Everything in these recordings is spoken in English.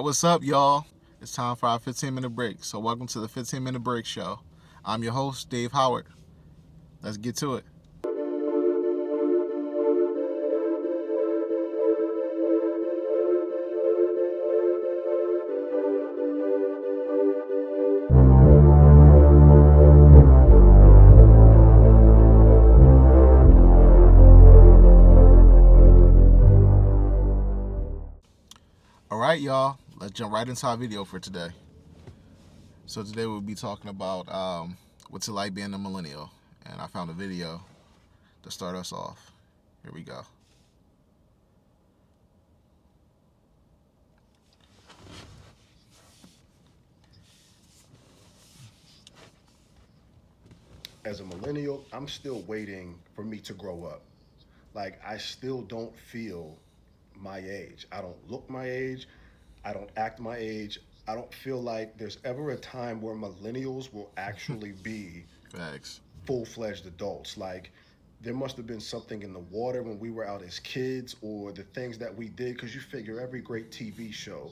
What's up, y'all? It's time for our 15-minute break. So, welcome to the 15-minute break show. I'm your host, Dave Howard. Let's get to it. All right, y'all. Let's jump right into our video for today. So today we'll be talking about what's it like being a millennial, and I found a video to start us off. Here we go. As a millennial, I'm still waiting for me to grow up. Like, I still don't feel my age. I don't look my age. I don't act my age. I don't feel like there's ever a time where millennials will actually be Thanks. full-fledged adults. Like, there must have been something in the water when we were out as kids, or the things that we did, because you figure every great TV show,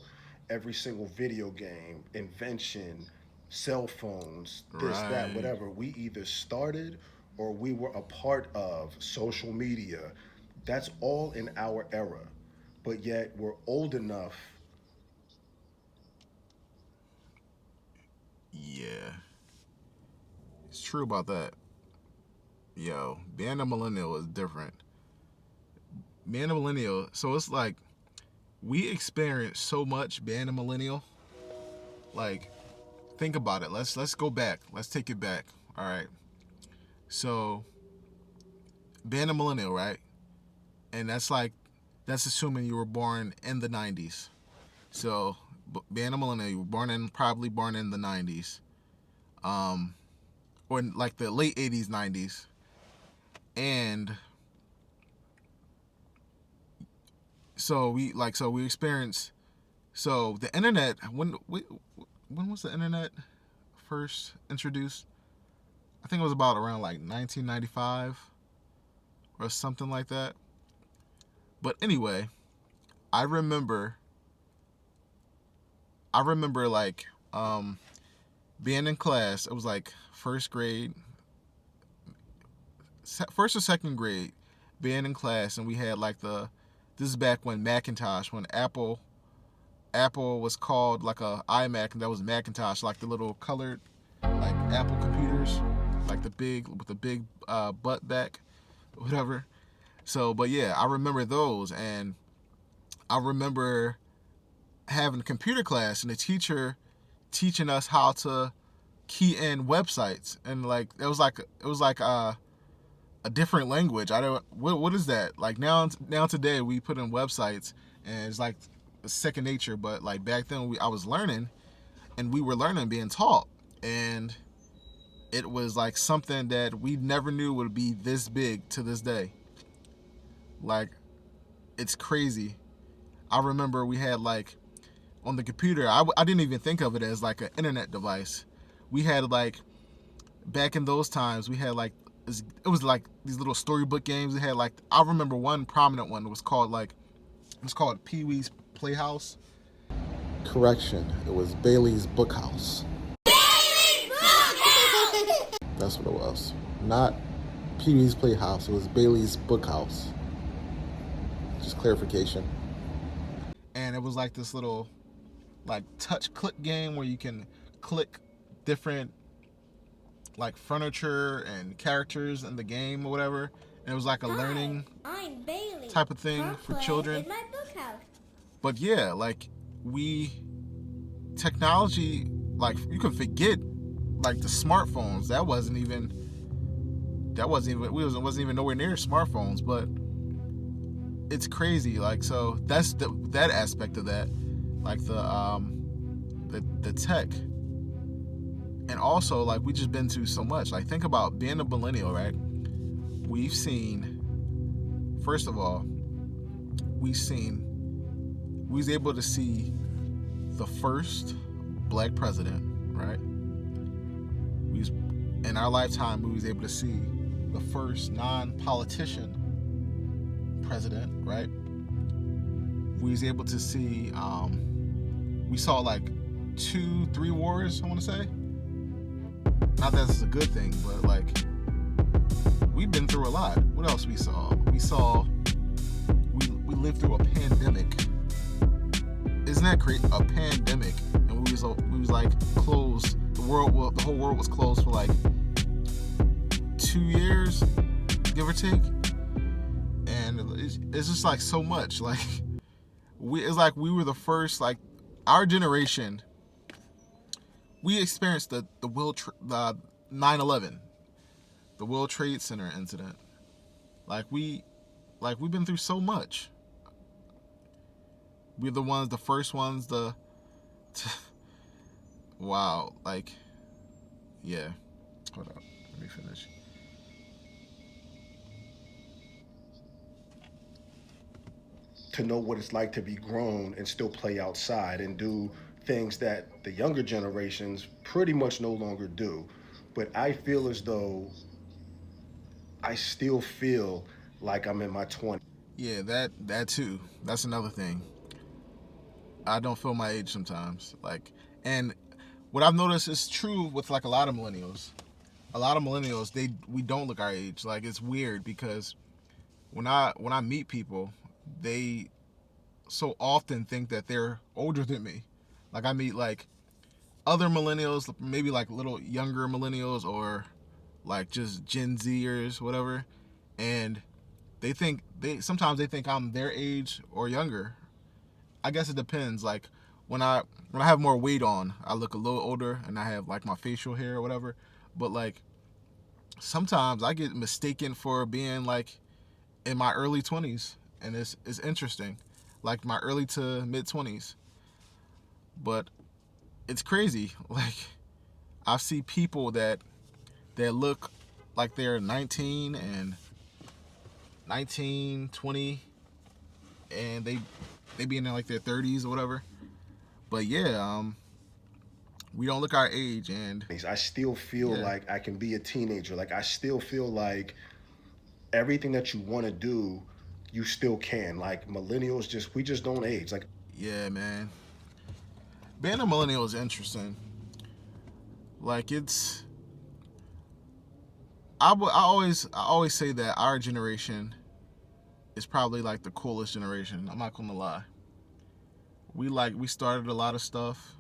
every single video game, invention, cell phones, this, that, Right. whatever, we either started or we were a part of social media. That's all in our era. But yet we're old enough. Yeah, it's true about that. Yo, being a millennial is different. Being a millennial, so it's like we experience so much being a millennial. Like, think about it. Let's go back. Let's take it back. All right. So, being a millennial, right? And that's assuming you were born in the 90s. So, being a millennial, you were probably born in the 90s. Or in like the late 80s, 90s. And we experience the internet. When was the internet first introduced? I think it was about around like 1995 or something like that. But anyway, I remember like being in class. It was like first or second grade, being in class, and we had like this is back when Apple was called like a iMac, and that was Macintosh, like the little colored like Apple computers, like the big butt back, whatever. So, but yeah, I remember those, and I remember having computer class and the teacher teaching us how to key in websites, and like it was like a different language. I don't what is that? Like now today we put in websites and it's like second nature, but like back then I was learning, and we were learning being taught, and it was like something that we never knew would be this big to this day. Like, it's crazy. I remember we had like on the computer, I didn't even think of it as like an internet device. We had like back in those times we had like it was like these little storybook games. It had like I remember one prominent one was called Pee Wee's Playhouse. Correction, it was Bailey's Bookhouse. That's what it was. Not Pee Wee's Playhouse. It was Bailey's Bookhouse. Just clarification. And it was like this little like touch click game where you can click different like furniture and characters in the game or whatever. And it was like a learning I'm Bailey. type of thing for children. In my bookhouse. But yeah, like technology, like you can forget like the smartphones. We wasn't even nowhere near smartphones, but it's crazy. Like, so that's that aspect of that, like the tech. And also, like, we just been through so much. Like, think about being a millennial, right? First of all, we was able to see the first black president, right? In our lifetime, we was able to see the first non-politician president, right? We was able to see we saw like 2, 3 wars, I want to say. Not that it's a good thing, but like we've been through a lot. What else we saw? We lived through a pandemic. Isn't that crazy? A pandemic, and we was like closed. The whole world was closed for like 2 years, give or take. And it's just like so much. Like it's like we were the first, like our generation. We experienced the 9/11, the World Trade Center incident. Like we've been through so much. We're the first ones wow, like, yeah. Hold up, let me finish. To know what it's like to be grown and still play outside and do things that the younger generations pretty much no longer do. But I feel as though I still feel like I'm in my 20s. Yeah, that too. That's another thing. I don't feel my age sometimes. Like, and what I've noticed is true with like a lot of millennials. A lot of millennials, we don't look our age. Like, it's weird because when I meet people, they so often think that they're older than me. Like, I meet like other millennials, maybe like little younger millennials or like just Gen Zers, whatever, and sometimes they think I'm their age or younger. I guess it depends. Like when I have more weight on, I look a little older, and I have like my facial hair or whatever. But like sometimes I get mistaken for being like in my early 20s, and it's interesting, like my early to mid 20s. But it's crazy. Like I see people that look like they're 19 and 19, 20, and they be in like their 30s or whatever. But yeah, we don't look our age, and I still feel yeah, like I can be a teenager. Like I still feel like everything that you want to do, you still can. Like millennials, we just don't age. Like yeah, man. Being a millennial is interesting. Like I always say that our generation is probably like the coolest generation. I'm not gonna lie. We started a lot of stuff.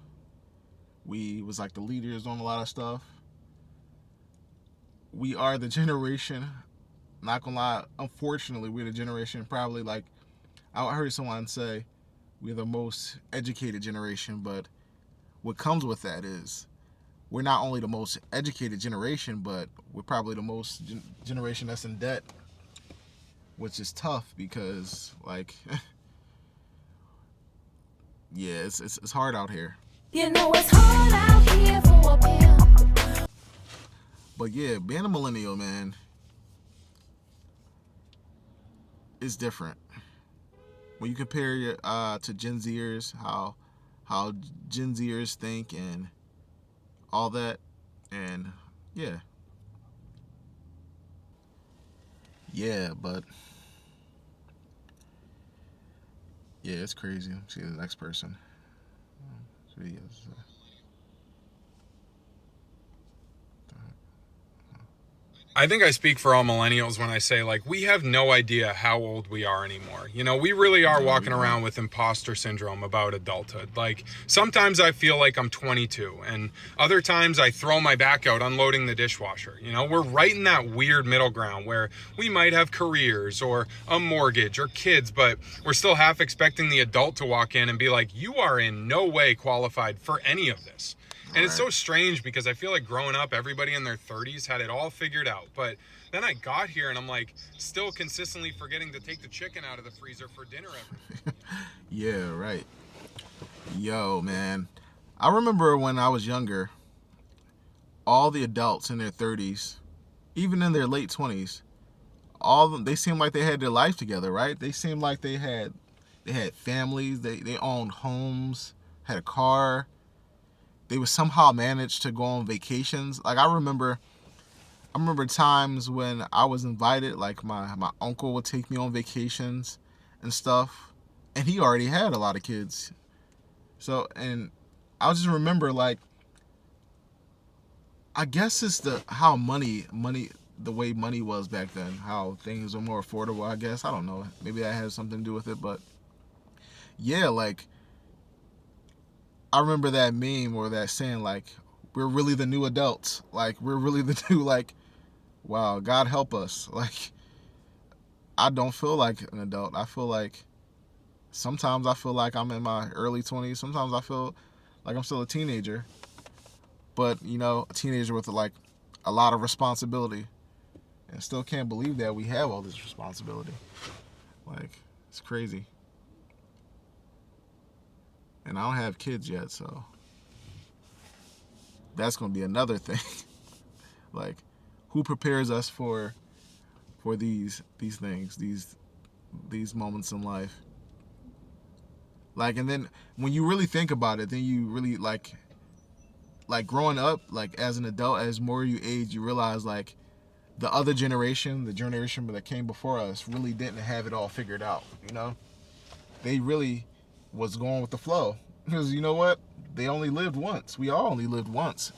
We was like the leaders on a lot of stuff. We are the generation. Not gonna lie. Unfortunately, we're the generation probably like I heard someone say we're the most educated generation, but what comes with that is we're not only the most educated generation, but we're probably the most generation that's in debt, which is tough because like yeah, it's hard out here. You know it's hard out here for a pimp. But yeah, being a millennial, man, is different. When you compare to Gen Zers, how Gen Zers think and all that, and yeah, but yeah, it's crazy. See the next person. So he is, I think I speak for all millennials when I say, like, we have no idea how old we are anymore. You know, we really are walking around with imposter syndrome about adulthood. Like, sometimes I feel like I'm 22, and other times I throw my back out unloading the dishwasher. You know, we're right in that weird middle ground where we might have careers or a mortgage or kids, but we're still half expecting the adult to walk in and be like, you are in no way qualified for any of this. And it's so strange because I feel like growing up, everybody in their 30s had it all figured out. But then I got here and I'm like still consistently forgetting to take the chicken out of the freezer for dinner every day. Yeah, right. Yo, man. I remember when I was younger, all the adults in their 30s, even in their late 20s, all of them, they seemed like they had their life together, right? They seemed like they had families, they owned homes, had a car. They would somehow manage to go on vacations. Like I remember times when I was invited, like my uncle would take me on vacations and stuff, and he already had a lot of kids. So, and I just remember, like, I guess it's the way money was back then, how things were more affordable, I guess. I don't know. Maybe that has something to do with it, but yeah, like, I remember that meme or that saying, like, we're really the new adults. Like, we're really the new, like, wow, God help us. Like, I don't feel like an adult. Sometimes I feel like I'm in my early 20s. Sometimes I feel like I'm still a teenager. But, you know, a teenager with, like, a lot of responsibility. And still can't believe that we have all this responsibility. Like, it's crazy. And I don't have kids yet, so that's going to be another thing. Like, who prepares us for these things, these moments in life? Like, and then when you really think about it, then you really like growing up, like, as an adult, as more you age, you realize, like, the other generation, the generation that came before us, really didn't have it all figured out, you know? They really was going with the flow. Because, you know what? They only lived once. We all only lived once.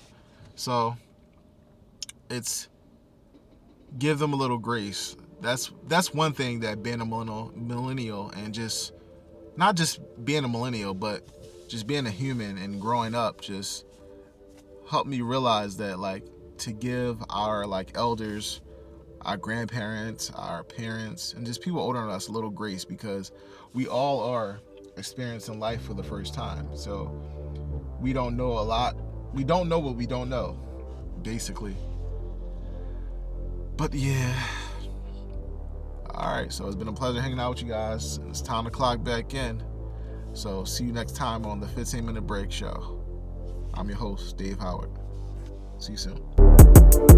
So, it's, give them a little grace. That's one thing that being a millennial and just, not just being a millennial, but just being a human and growing up just helped me realize that, like, to give our, like, elders, our grandparents, our parents, and just people older than us a little grace, because we all are experiencing life for the first time. So we don't know a lot. We don't know what we don't know, basically. But yeah. Alright, so it's been a pleasure hanging out with you guys. It's time to clock back in. So see you next time on the 15-Minute Break Show. I'm your host, Dave Howard. See you soon.